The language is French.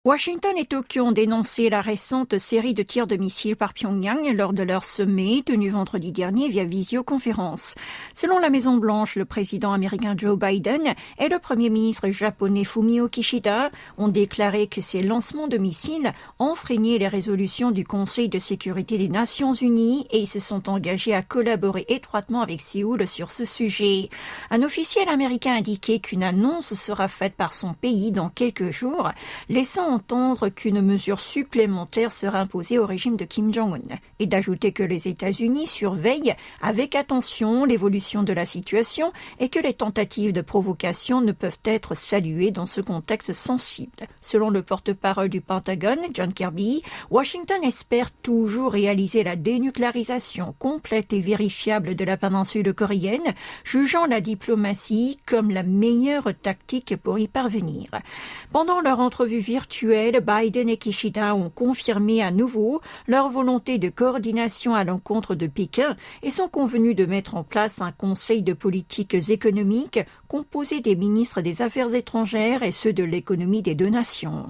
Washington et Tokyo ont dénoncé la récente série de tirs de missiles par Pyongyang lors de leur sommet tenu vendredi dernier via visioconférence. Selon la Maison-Blanche, le président américain Joe Biden et le premier ministre japonais Fumio Kishida ont déclaré que ces lancements de missiles enfreignaient les résolutions du Conseil de sécurité des Nations Unies et ils se sont engagés à collaborer étroitement avec Séoul sur ce sujet. Un officiel américain a indiqué qu'une annonce sera faite par son pays dans quelques jours, laissant entendre qu'une mesure supplémentaire sera imposée au régime de Kim Jong-un et d'ajouter que les États-Unis surveillent avec attention l'évolution de la situation et que les tentatives de provocation ne peuvent être saluées dans ce contexte sensible. Selon le porte-parole du Pentagone, John Kirby, Washington espère toujours réaliser la dénucléarisation complète et vérifiable de la péninsule coréenne, jugeant la diplomatie comme la meilleure tactique pour y parvenir. Pendant leur entrevue virtuelle, Biden et Kishida ont confirmé à nouveau leur volonté de coordination à l'encontre de Pékin et sont convenus de mettre en place un conseil de politiques économiques composé des ministres des Affaires étrangères et ceux de l'économie des deux nations.